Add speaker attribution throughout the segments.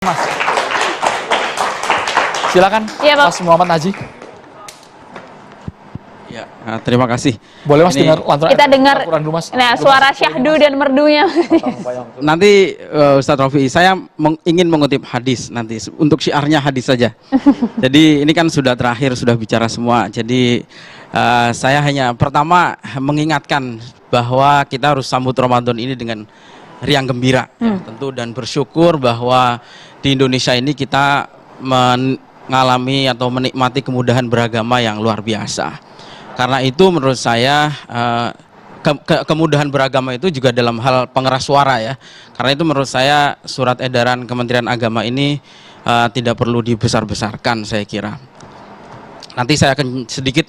Speaker 1: Mas, silakan,
Speaker 2: ya,
Speaker 1: Mas Muhammad Haji.
Speaker 3: Ya, terima kasih.
Speaker 1: Boleh Mas
Speaker 3: Ini,
Speaker 1: dengar lantunan
Speaker 2: kita dengar
Speaker 1: dulu, Mas.
Speaker 2: nah suara syahdu dan merdunya.
Speaker 3: nanti Ustadz Rofi, saya ingin mengutip hadis nanti untuk syiarnya hadis saja. Jadi ini kan sudah terakhir, sudah bicara semua. Jadi saya hanya pertama mengingatkan bahwa kita harus sambut Ramadan ini dengan riang gembira, ya, tentu, dan bersyukur bahwa di Indonesia ini kita mengalami atau menikmati kemudahan beragama yang luar biasa. Karena itu menurut saya kemudahan beragama itu juga dalam hal pengeras suara, ya. Karena itu menurut saya surat edaran Kementerian Agama ini tidak perlu dibesar-besarkan, saya kira. Nanti saya akan sedikit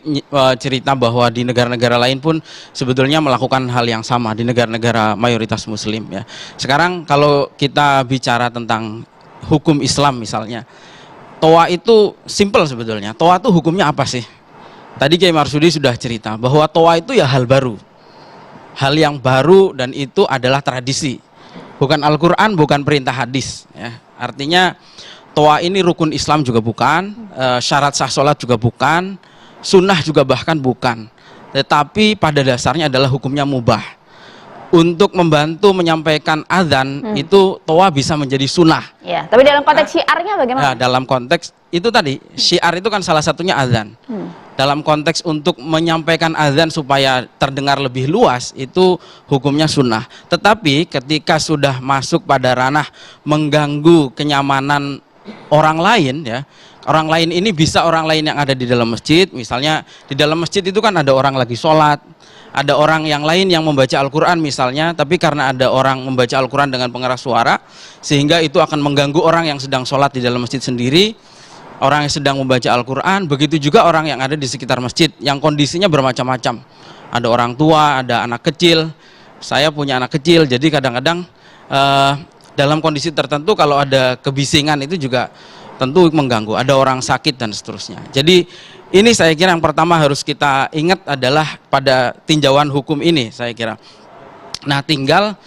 Speaker 3: cerita bahwa di negara-negara lain pun sebetulnya melakukan hal yang sama di negara-negara mayoritas Muslim, ya. Sekarang kalau kita bicara tentang hukum Islam misalnya, toa itu simple sebetulnya. Toa itu hukumnya apa sih? Tadi Kiai Marsudi sudah cerita bahwa toa itu ya hal baru, hal yang baru, dan itu adalah tradisi, bukan Al-Quran, bukan perintah hadis, ya. Artinya toa ini rukun Islam juga bukan, syarat sah sholat juga bukan, sunnah juga bahkan bukan. Tetapi pada dasarnya adalah hukumnya mubah. Untuk membantu menyampaikan azan itu toa bisa menjadi sunnah.
Speaker 2: Ya, tapi dalam konteks syiarnya bagaimana?
Speaker 3: Nah, dalam konteks itu tadi syiar itu kan salah satunya azan. Dalam konteks untuk menyampaikan azan supaya terdengar lebih luas itu hukumnya sunnah. Tetapi ketika sudah masuk pada ranah mengganggu kenyamanan orang lain, ya, orang lain ini bisa orang lain yang ada di dalam masjid. Misalnya di dalam masjid itu kan ada orang lagi sholat, ada orang yang lain yang membaca Al-Quran misalnya, tapi karena ada orang membaca Al-Quran dengan pengeras suara sehingga itu akan mengganggu orang yang sedang sholat di dalam masjid sendiri, orang yang sedang membaca Al-Quran. Begitu juga orang yang ada di sekitar masjid yang kondisinya bermacam-macam, ada orang tua, ada anak kecil. Saya punya anak kecil, jadi kadang-kadang dalam kondisi tertentu kalau ada kebisingan itu juga tentu mengganggu, ada orang sakit dan seterusnya. Jadi ini saya kira yang pertama harus kita ingat adalah pada tinjauan hukum ini, saya kira. Nah, tinggal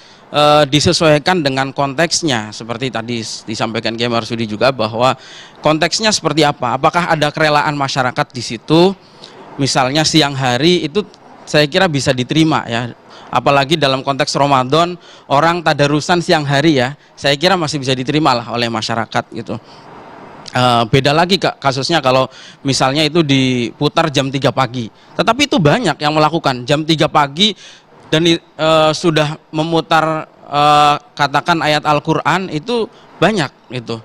Speaker 3: disesuaikan dengan konteksnya, seperti tadi disampaikan Kiai Marsudi juga bahwa konteksnya seperti apa. Apakah ada kerelaan masyarakat di situ? Misalnya siang hari itu saya kira bisa diterima, ya. Apalagi dalam konteks Ramadan, orang tadarusan siang hari, ya, saya kira masih bisa diterima lah oleh masyarakat gitu. Beda lagi kasusnya kalau misalnya itu diputar jam 3 pagi. Tetapi itu banyak yang melakukan jam 3 pagi dan sudah memutar katakan ayat Al-Quran itu banyak itu.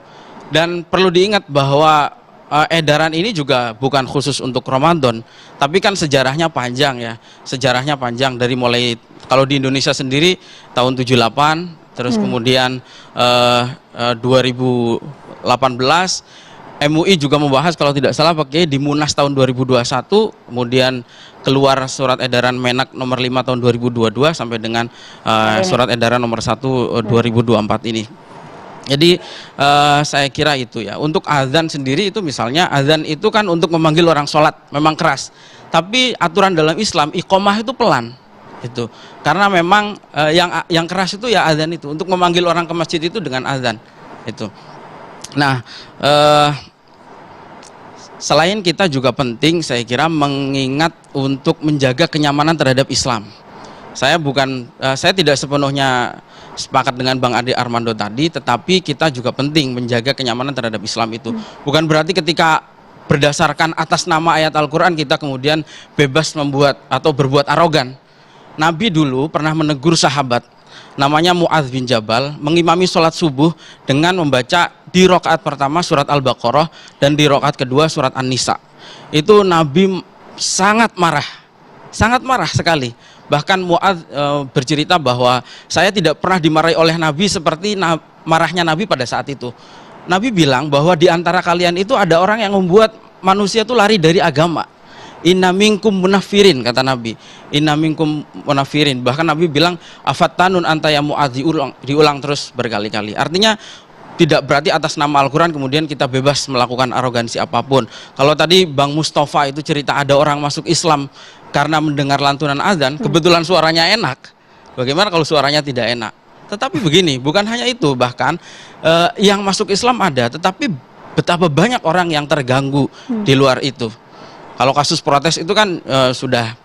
Speaker 3: Dan perlu diingat bahwa edaran ini juga bukan khusus untuk Ramadan, tapi kan sejarahnya panjang, ya. Sejarahnya panjang dari mulai kalau di Indonesia sendiri tahun 78, terus kemudian 2018 MUI juga membahas kalau tidak salah pakai di Munas tahun 2021, kemudian keluar surat edaran Menak nomor 5 tahun 2022 sampai dengan surat edaran nomor 1 2024 ini. Jadi saya kira itu, ya. Untuk azan sendiri itu misalnya azan itu kan untuk memanggil orang sholat, memang keras. Tapi aturan dalam Islam iqomah itu pelan. Itu karena memang yang keras itu ya azan itu, untuk memanggil orang ke masjid itu dengan azan itu. Nah, selain kita juga penting saya kira mengingat untuk menjaga kenyamanan terhadap Islam. Saya tidak sepenuhnya sepakat dengan Bang Ade Armando tadi, tetapi kita juga penting menjaga kenyamanan terhadap Islam itu. Bukan berarti ketika berdasarkan atas nama ayat Al-Quran kita kemudian bebas membuat atau berbuat arogan. Nabi dulu pernah menegur sahabat namanya Mu'adz bin Jabal mengimami sholat subuh dengan membaca di rakaat pertama surat Al-Baqarah dan di rakaat kedua surat An-Nisa. Itu Nabi sangat marah sekali. Bahkan Mu'adz bercerita bahwa saya tidak pernah dimarahi oleh Nabi seperti marahnya Nabi pada saat itu. Nabi bilang bahwa di antara kalian itu ada orang yang membuat manusia itu lari dari agama. Inna minkum munafirin, kata Nabi. Inna minkum munafirin. Bahkan Nabi bilang afattanun anta ya Mu'adz, diulang terus berkali-kali. Artinya tidak berarti atas nama Al-Quran kemudian kita bebas melakukan arogansi apapun. Kalau tadi Bang Mustafa itu cerita ada orang masuk Islam karena mendengar lantunan azan, kebetulan suaranya enak. Bagaimana kalau suaranya tidak enak? Tetapi begini, bukan hanya itu, bahkan yang masuk Islam ada, tetapi betapa banyak orang yang terganggu di luar itu. Kalau kasus protes itu kan sudah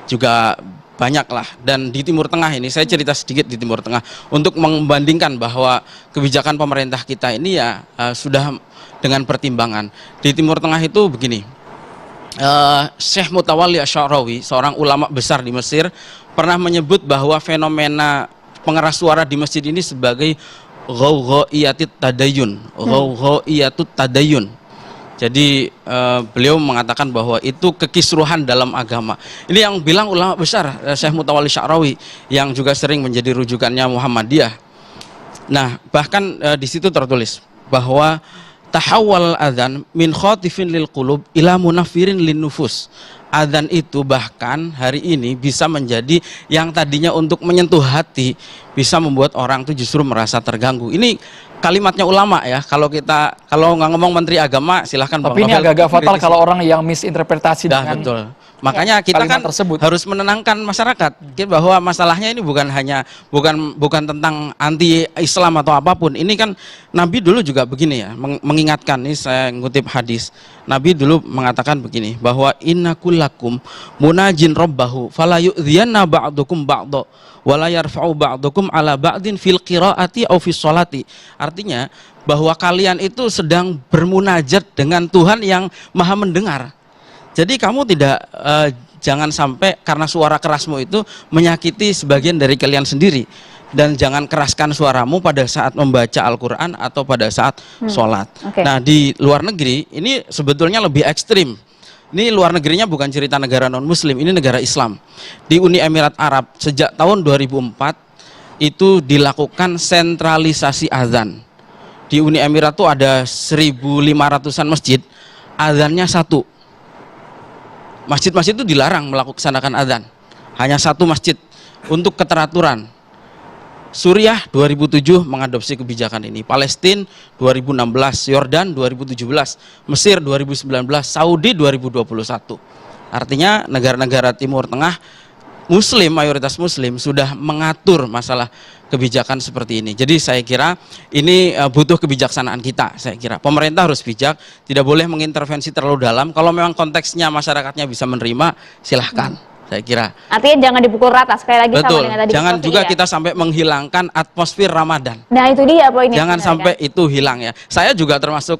Speaker 3: juga banyak lah. Dan di Timur Tengah ini, saya cerita sedikit di Timur Tengah untuk membandingkan bahwa kebijakan pemerintah kita ini ya sudah dengan pertimbangan. Di Timur Tengah itu begini, Syekh Mutawalli Asy-Sya'rawi, seorang ulama besar di Mesir, pernah menyebut bahwa fenomena pengeras suara di masjid ini sebagai ghawgha'iyatut tadayun, ghawgha'iyatut tadayun. Jadi beliau mengatakan bahwa itu kekisruhan dalam agama. Ini yang bilang ulama besar, Syekh Mutawalli Asy-Sya'rawi, yang juga sering menjadi rujukannya Muhammadiyah. Nah, bahkan di situ tertulis bahwa tahawwal adzan min khatifin lil qulub ila munaffirin lin nufus. Adzan itu bahkan hari ini bisa menjadi yang tadinya untuk menyentuh hati, bisa membuat orang itu justru merasa terganggu. Ini kalimatnya ulama ya. Kalau nggak ngomong Menteri Agama, silahkan.
Speaker 1: Tapi ini agak-agak fatal kalau orang yang misinterpretasi dengan
Speaker 3: betul. Makanya kita kan
Speaker 1: tersebut
Speaker 3: harus menenangkan masyarakat bahwa masalahnya ini bukan tentang anti Islam atau apapun. Ini kan Nabi dulu juga begini ya, mengingatkan. Ini saya ngutip hadis. Nabi dulu mengatakan begini, bahwa innakullakum munajin rabbahu fala yu'dhiyanna ba'dukum ba'dha wala yarfa'u ba'dukum ala ba'din fil qiraati aw fis sholati. Artinya bahwa kalian itu sedang bermunajat dengan Tuhan yang Maha mendengar. Jadi kamu jangan sampai karena suara kerasmu itu menyakiti sebagian dari kalian sendiri. Dan jangan keraskan suaramu pada saat membaca Al-Quran atau pada saat sholat. Nah, di luar negeri ini sebetulnya lebih ekstrim. Ini luar negerinya bukan cerita negara non-muslim, ini negara Islam. Di Uni Emirat Arab sejak tahun 2004 itu dilakukan sentralisasi azan. Di Uni Emirat itu ada 1.500-an masjid, azannya satu. Masjid-masjid itu dilarang melaksanakan azan. Hanya satu masjid untuk keteraturan. Suriah 2007 mengadopsi kebijakan ini, Palestina 2016, Yordan 2017, Mesir 2019, Saudi 2021. Artinya negara-negara Timur Tengah Muslim, mayoritas Muslim sudah mengatur masalah kebijakan seperti ini. Jadi saya kira ini butuh kebijaksanaan kita. Saya kira pemerintah harus bijak, tidak boleh mengintervensi terlalu dalam. Kalau memang konteksnya masyarakatnya bisa menerima, silahkan. Saya kira.
Speaker 2: Artinya jangan dipukul rata, sekali lagi.
Speaker 3: Betul.
Speaker 2: Sama dengan tadi.
Speaker 3: Jangan juga kita sampai menghilangkan atmosfer Ramadan.
Speaker 2: Nah itu dia poinnya.
Speaker 3: Jangan sampai itu hilang ya. Saya juga termasuk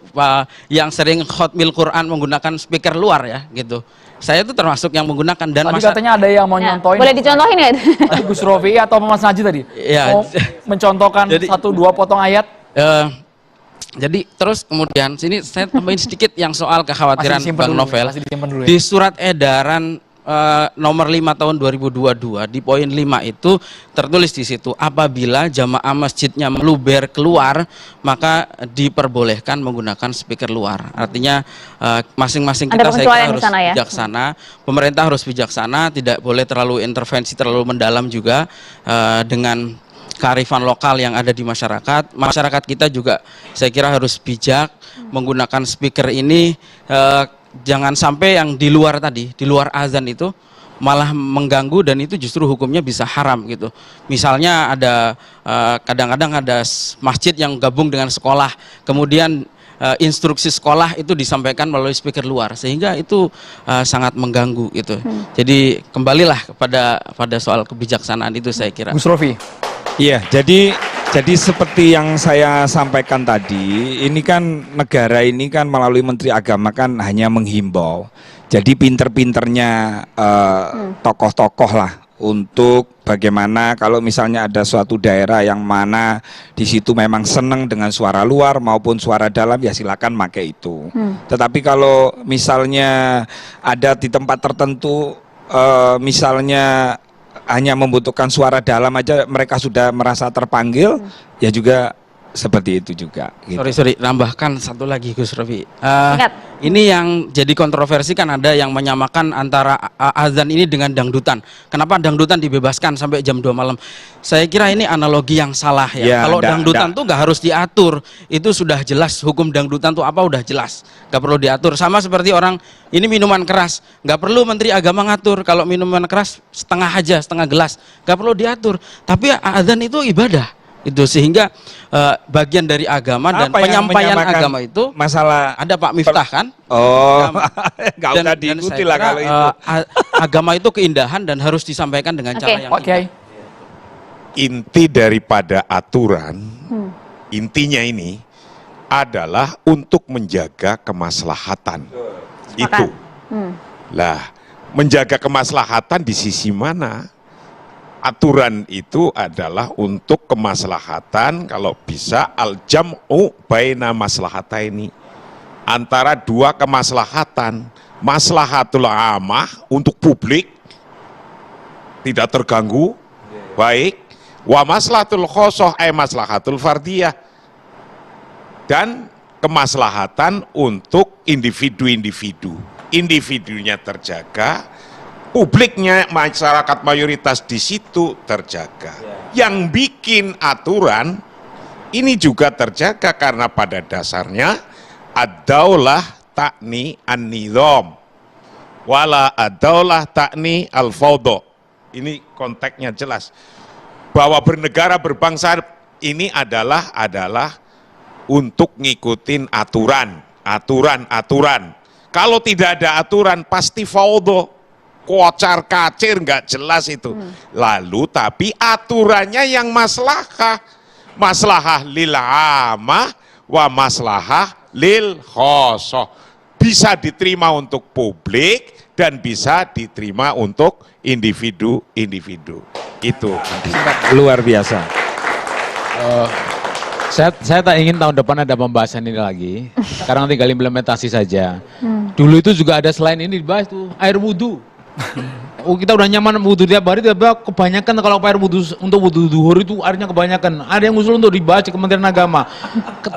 Speaker 3: yang sering khotmil Quran menggunakan speaker luar ya gitu. Saya itu termasuk yang menggunakan dan
Speaker 1: tadi katanya ada yang mau nyontohin.
Speaker 2: Boleh dicontohin ya?
Speaker 1: Tadi Gus Rofi atau Mas Najib tadi?
Speaker 3: Ya.
Speaker 1: Mau mencontohkan 1-2 potong ayat.
Speaker 3: Jadi terus kemudian sini saya tambahin sedikit yang soal kekhawatiran Bang Novel. Di surat edaran nomor 5 tahun 2022 di poin 5 itu tertulis di situ, apabila jamaah masjidnya meluber keluar maka diperbolehkan menggunakan speaker luar. Artinya masing-masing kita saya kira harus bijaksana, pemerintah harus bijaksana, tidak boleh terlalu intervensi terlalu mendalam juga dengan kearifan lokal yang ada di masyarakat. Masyarakat kita juga saya kira harus bijak menggunakan speaker ini. Jangan sampai yang di luar tadi, di luar azan itu malah mengganggu dan itu justru hukumnya bisa haram gitu. Misalnya ada kadang-kadang ada masjid yang gabung dengan sekolah, kemudian instruksi sekolah itu disampaikan melalui speaker luar, sehingga itu sangat mengganggu gitu. Jadi kembalilah pada soal kebijaksanaan itu saya kira.
Speaker 1: Gus Rofi.
Speaker 4: Iya, jadi seperti yang saya sampaikan tadi, ini kan negara ini kan melalui Menteri Agama kan hanya menghimbau. Jadi pinter-pinternya tokoh-tokoh lah untuk bagaimana kalau misalnya ada suatu daerah yang mana di situ memang senang dengan suara luar maupun suara dalam, ya silakan pakai itu. Tetapi kalau misalnya ada di tempat tertentu misalnya hanya membutuhkan suara dalam aja mereka sudah merasa terpanggil, ya juga seperti itu juga. Gitu.
Speaker 3: Sorry, tambahkan satu lagi Gus Rofi.
Speaker 2: Ingat.
Speaker 3: Ini yang jadi kontroversi kan ada yang menyamakan antara azan ini dengan dangdutan. Kenapa dangdutan dibebaskan sampai jam 2 malam? Saya kira ini analogi yang salah ya.
Speaker 4: Ya,
Speaker 3: Kalau dangdutan tuh nggak harus diatur, itu sudah jelas hukum dangdutan tuh apa udah jelas, nggak perlu diatur. Sama seperti orang ini minuman keras, nggak perlu Menteri Agama ngatur. Kalau minuman keras setengah aja, setengah gelas, nggak perlu diatur. Tapi azan itu ibadah. Itu sehingga bagian dari agama dan
Speaker 4: Apa yang
Speaker 3: penyampaian
Speaker 4: menyamakan
Speaker 3: agama itu
Speaker 4: masalah
Speaker 3: ada Pak Miftah kan?
Speaker 4: Oh, nggak
Speaker 3: Dan-
Speaker 4: usah
Speaker 3: dan
Speaker 4: diikuti
Speaker 3: saya
Speaker 4: lah
Speaker 3: kira,
Speaker 4: kalau itu.
Speaker 3: Agama itu keindahan dan harus disampaikan dengan
Speaker 2: Oke.
Speaker 3: cara yang
Speaker 1: Oke.
Speaker 3: indah.
Speaker 5: Inti daripada aturan, intinya ini adalah untuk menjaga kemaslahatan. Itu. Lah, menjaga kemaslahatan di sisi mana? Aturan itu adalah untuk kemaslahatan, kalau bisa al-jam'u baina maslahataini, antara dua kemaslahatan, maslahatul amah untuk publik tidak terganggu, baik, wa maslahatul khosoh maslahatul fardiyah, dan kemaslahatan untuk individu-individu, individunya terjaga, publiknya, masyarakat mayoritas di situ terjaga. Yang bikin aturan ini juga terjaga karena pada dasarnya ad-daulah ta'ni an-nizam wala ad-daulah ta'ni al-fawdo. Ini konteksnya jelas bahwa bernegara berbangsa ini adalah untuk ngikutin aturan. Kalau tidak ada aturan pasti fawdo, kocar kacir, nggak jelas itu. Lalu tapi aturannya yang maslahah lil amah wa maslahah lil khosoh, bisa diterima untuk publik dan bisa diterima untuk individu-individu. Itu
Speaker 4: Luar biasa.
Speaker 6: Saya tak ingin tahun depan ada pembahasan ini lagi. Sekarang tinggal implementasi saja. Dulu itu juga ada selain ini dibahas tuh air wudhu. Oh, kita udah nyaman wudhu tiap hari, tapi kebanyakan kalau air wudhu untuk wudhu duhur itu airnya kebanyakan. Ada yang usul untuk dibahas di Kementerian Agama.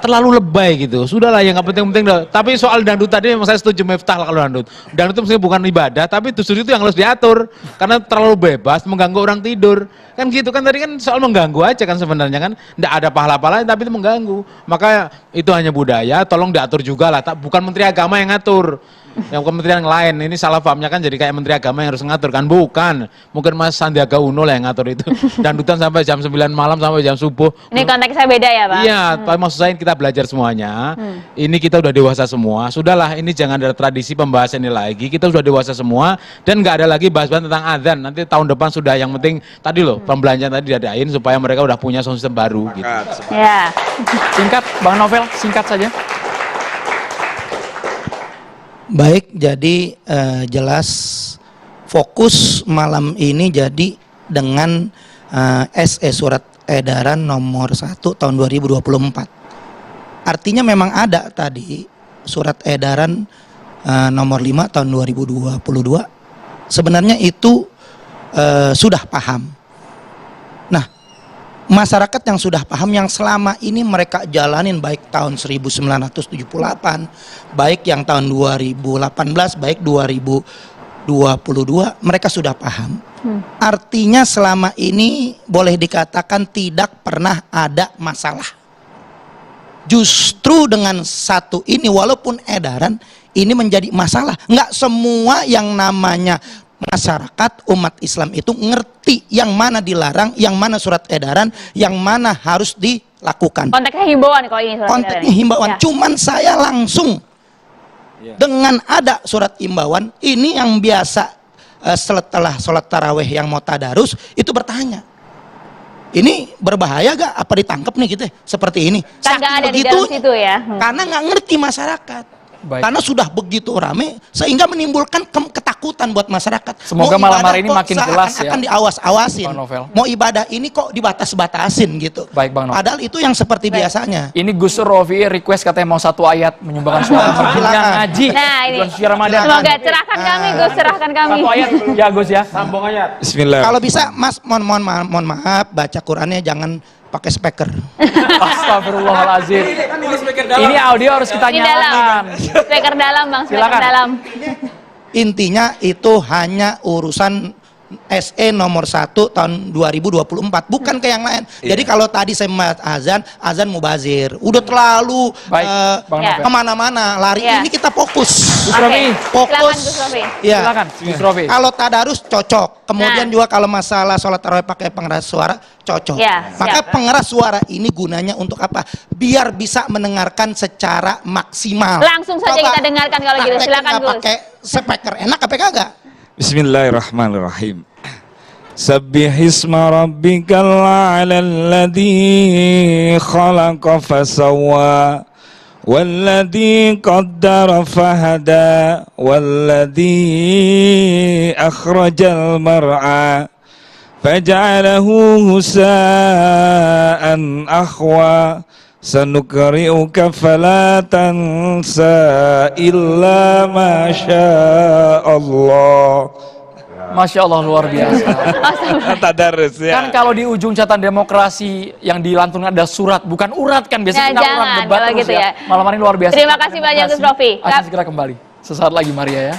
Speaker 6: Terlalu lebay gitu. Sudahlah yang nggak penting-penting. Tapi soal dangdut tadi memang saya setuju Miftah lah kalau dangdut. Dangdut itu maksudnya bukan ibadah, tapi justru itu yang harus diatur. Karena terlalu bebas mengganggu orang tidur. Kan gitu kan tadi kan soal mengganggu aja kan sebenarnya kan. Nggak ada pahala-pahala tapi itu mengganggu. Maka itu hanya budaya, tolong diatur juga lah. Bukan Menteri Agama yang ngatur. Yang kementerian yang lain, ini salah pahamnya kan jadi kayak Menteri Agama yang harus ngatur kan, bukan. Mungkin Mas Sandiaga Uno lah yang ngatur itu. Dangdutan sampai jam 9 malam sampai jam subuh.
Speaker 2: Ini konteksnya beda ya Pak?
Speaker 6: Iya, Pak, maksud saya kita belajar semuanya. Ini kita udah dewasa semua. Sudahlah, ini jangan ada tradisi pembahasan ini lagi. Kita sudah dewasa semua dan nggak ada lagi bahas-bahas tentang adzan. Nanti tahun depan sudah, yang penting tadi loh pembelanjaan tadi diadain supaya mereka udah punya sistem baru gitu.
Speaker 2: Ya.
Speaker 1: Singkat, Bang Novel, singkat saja.
Speaker 7: Baik, jadi jelas fokus malam ini jadi dengan SE Surat Edaran nomor 1 tahun 2024. Artinya memang ada tadi Surat Edaran nomor 5 tahun 2022. Sebenarnya itu sudah paham. Nah, masyarakat yang sudah paham, yang selama ini mereka jalanin baik tahun 1978, baik yang tahun 2018, baik 2022, mereka sudah paham. Artinya selama ini boleh dikatakan tidak pernah ada masalah. Justru dengan satu ini, walaupun edaran, ini menjadi masalah. Nggak semua yang namanya masyarakat umat Islam itu ngerti yang mana dilarang, yang mana surat edaran, yang mana harus dilakukan.
Speaker 2: Konteksnya himbauan kalau ini surat
Speaker 7: Konteksnya
Speaker 2: edaran.
Speaker 7: himbauan.
Speaker 2: Ya.
Speaker 7: Cuman saya langsung dengan ada surat himbauan ini yang biasa setelah sholat taraweh yang mau tadarus itu bertanya, ini berbahaya gak? Apa ditangkap nih gitu? Seperti ini.
Speaker 2: Kan nggak ada di dalam situ ya.
Speaker 7: Karena nggak ngerti masyarakat.
Speaker 1: Baik.
Speaker 7: Karena sudah begitu rame sehingga menimbulkan ketakutan buat masyarakat.
Speaker 1: Semoga
Speaker 7: Mau
Speaker 1: malam
Speaker 7: ibadah
Speaker 1: hari ini
Speaker 7: kok
Speaker 1: makin jelas ya,
Speaker 7: akan diawas-awasin.
Speaker 1: Bang Novel.
Speaker 7: Mau ibadah ini kok dibatas-batasin gitu.
Speaker 1: Baik, Bang Novel.
Speaker 7: Padahal itu yang seperti biasanya.
Speaker 1: Ini Gus Rofi request katanya mau satu ayat menyumbangkan suara
Speaker 7: Silakan.
Speaker 1: ngaji.
Speaker 2: Nah, ini.
Speaker 1: Bulan suci Ramadan.
Speaker 2: Semoga cerahkan kami, Gus, cerahkan kami.
Speaker 1: Satu ayat ya Gus ya.
Speaker 6: Sambung ayat.
Speaker 4: Bismillah.
Speaker 7: Kalau bisa Mas mohon maaf baca Qurannya jangan pakai speaker.
Speaker 1: Astagfirullahaladzim. Ini audio harus kita
Speaker 2: Ini dalam.
Speaker 1: nyalakan.
Speaker 2: Speaker dalam bang, speaker
Speaker 1: Silakan.
Speaker 2: dalam.
Speaker 7: Intinya itu hanya urusan SE nomor 1 tahun 2024, bukan ke yang lain. Jadi kalau tadi saya membahas azan mubazir, udah terlalu
Speaker 1: Baik, Bang
Speaker 2: Ya.
Speaker 1: Novel.
Speaker 7: kemana-mana. Lari
Speaker 2: Ya.
Speaker 7: ini kita fokus.
Speaker 1: Gus Rofi,
Speaker 2: Silakan
Speaker 7: Fokus.
Speaker 2: Gus Rofi.
Speaker 7: Ya.
Speaker 1: silakan Gus Rofi.
Speaker 7: Kalau tadarus cocok. Kemudian
Speaker 2: Nah.
Speaker 7: juga kalau masalah sholat tarawih pakai pengeras suara cocok.
Speaker 2: Ya,
Speaker 7: Maka
Speaker 2: siap.
Speaker 7: pengeras suara ini gunanya untuk apa? Biar bisa mendengarkan secara maksimal.
Speaker 2: Langsung saja
Speaker 7: Coba
Speaker 2: kita dengarkan kalau gitu.
Speaker 7: praktekin
Speaker 2: Silakan
Speaker 7: nggak
Speaker 2: Gus.
Speaker 7: pakai speaker. Enak apa kagak?
Speaker 4: Bismillahirrahmanirrahim. Sabbihisma rabbikal a'la alladhi khalaqa fasawwa walladhi qaddara fahada walladhi akhrajal mar'a faj'alahu husa'an akhwa sanukri'uka fala tansa illa ma syaa Allah.
Speaker 1: Masya Allah, luar biasa.
Speaker 4: Tadarus ya.
Speaker 1: Kan kalau di ujung catatan demokrasi yang dilantunkan ada surat, bukan urat kan. Biasanya
Speaker 2: Nah,
Speaker 1: kita urat
Speaker 2: jangan,
Speaker 1: debat
Speaker 2: kalau
Speaker 1: terus
Speaker 2: gitu ya.
Speaker 1: Malam hari luar biasa.
Speaker 2: Terima kasih banyak, Gus Rofi.
Speaker 1: Akan segera kembali. Sesaat lagi Maria ya.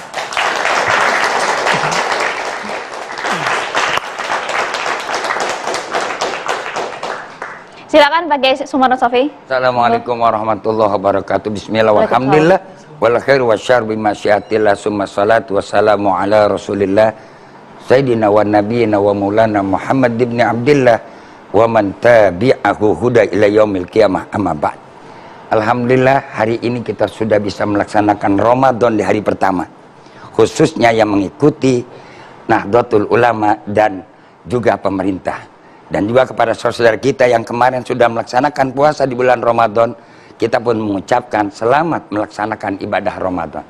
Speaker 2: Silakan Pak Kiai Sumarno Sofi.
Speaker 8: Assalamualaikum warahmatullahi wabarakatuh. Bismillah walhamdulillah wal khair wasyarr bi masyiatillah summa salatu wassalamu ala Rasulillah Sayyidina wa nabiyina wa maulana Muhammad ibn Abdillah wa man tabi'ahu huda ila yaumil qiyamah amma ba'd. Alhamdulillah hari ini kita sudah bisa melaksanakan Ramadan di hari pertama. Khususnya yang mengikuti Nahdlatul Ulama dan juga pemerintah. Dan juga kepada saudara kita yang kemarin sudah melaksanakan puasa di bulan Ramadan, kita pun mengucapkan selamat melaksanakan ibadah Ramadan.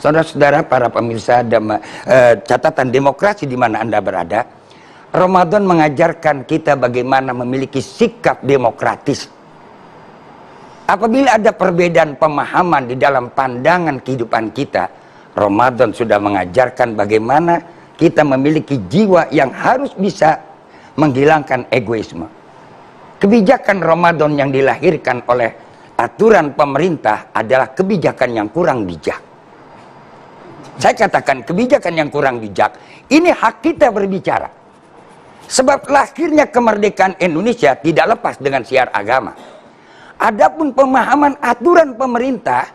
Speaker 8: Saudara-saudara para pemirsa catatan demokrasi di mana Anda berada, Ramadan mengajarkan kita bagaimana memiliki sikap demokratis. Apabila ada perbedaan pemahaman di dalam pandangan kehidupan kita, Ramadan sudah mengajarkan bagaimana kita memiliki jiwa yang harus bisa menghilangkan egoisme. Kebijakan Ramadan yang dilahirkan oleh aturan pemerintah adalah kebijakan yang kurang bijak. Saya katakan kebijakan yang kurang bijak. Ini hak kita berbicara. Sebab lahirnya kemerdekaan Indonesia tidak lepas dengan siar agama. Adapun pemahaman aturan pemerintah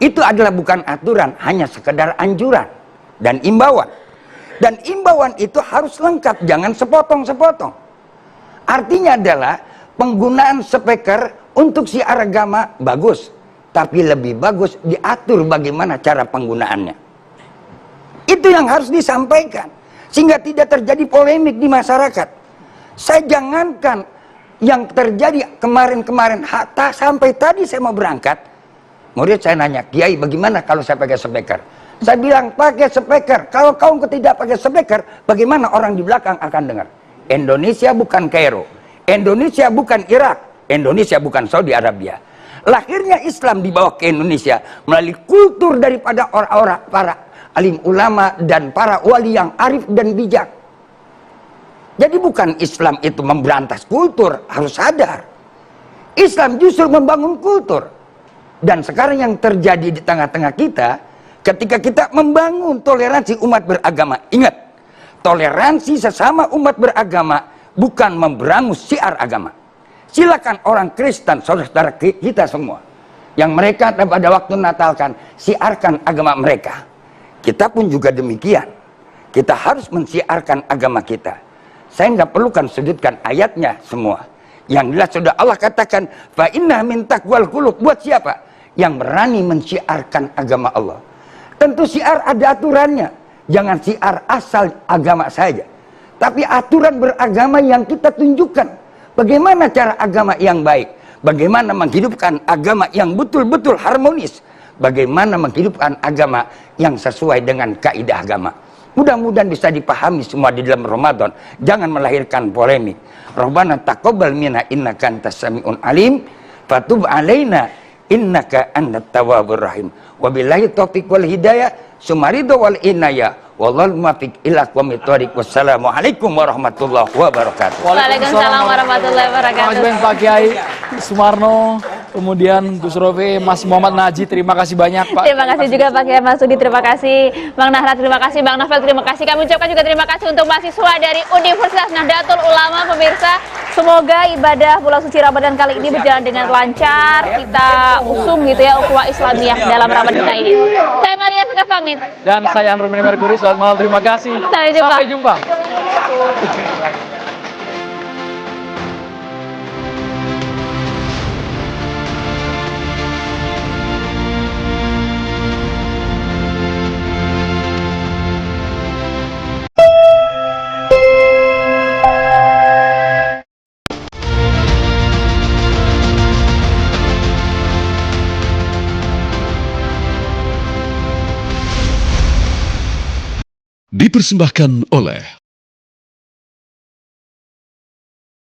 Speaker 8: itu adalah bukan aturan, hanya sekedar anjuran dan imbauan. Dan imbauan itu harus lengkap, jangan sepotong-sepotong. Artinya adalah penggunaan speaker untuk siar agama bagus, tapi lebih bagus diatur bagaimana cara penggunaannya. Itu yang harus disampaikan, sehingga tidak terjadi polemik di masyarakat. Saya jangankan yang terjadi kemarin-kemarin, hatta sampai tadi saya mau berangkat, murid saya nanya, Kiai bagaimana kalau saya pakai speaker? Saya bilang pakai speaker. Kalau kau tidak pakai speaker, bagaimana orang di belakang akan dengar? Indonesia bukan Kairo, Indonesia bukan Irak, Indonesia bukan Saudi Arabia. Lahirnya Islam dibawa ke Indonesia melalui kultur daripada orang-orang para alim ulama dan para wali yang arif dan bijak. Jadi bukan Islam itu memberantas kultur, harus sadar. Islam justru membangun kultur. Dan sekarang yang terjadi di tengah-tengah kita, ketika kita membangun toleransi umat beragama, ingat, toleransi sesama umat beragama bukan memberangus siar agama. Silakan orang Kristen, saudara-saudara kita semua, yang mereka pada waktu Natal kan siarkan agama mereka. Kita pun juga demikian. Kita harus mensiarkan agama kita. Saya nggak perlukan sudutkan ayatnya semua. Yang jelas sudah Allah katakan, fa inna min taqwal qulub. Buat siapa? Yang berani mensiarkan agama Allah. Tentu siar ada aturannya. Jangan siar asal agama saja. Tapi aturan beragama yang kita tunjukkan. Bagaimana cara agama yang baik. Bagaimana menghidupkan agama yang betul-betul harmonis. Bagaimana menghidupkan agama yang sesuai dengan kaidah agama. Mudah-mudahan bisa dipahami semua di dalam Ramadan. Jangan melahirkan polemik. Rabbana taqabbal minna innaka antas samiul alim. Fatub alaina innaka antat tawwabur rahim. Wabillahi taufiq wal hidayah, sumaridho wal inayah, Wallahul muwaffiq ila aqwamit thoriq. Wassalamualaikum warahmatullahi wabarakatuh.
Speaker 2: Waalaikumsalam warahmatullahi wabarakatuh.
Speaker 1: Terima kasih Pak Kiai Sumarno, kemudian Gus Rofi, Mas Muhammad Naji, terima kasih banyak Pak.
Speaker 2: Terima kasih juga Pak Kiai Masudi, terima kasih Bang Nahra, terima kasih Bang Novel, terima kasih. Kami ucapkan juga terima kasih untuk mahasiswa dari Universitas Nahdlatul Ulama. Pemirsa, semoga ibadah bulan suci Ramadan kali ini berjalan dengan lancar. Kita usung gitu ya ukhuwah Islamiyah dalam Ramadan ini. Saya Maria Sika pamit.
Speaker 1: Dan saya Andrew Mercury, selamat malam, terima kasih.
Speaker 2: Sampai jumpa.
Speaker 1: Sampai jumpa.
Speaker 9: Dipersembahkan oleh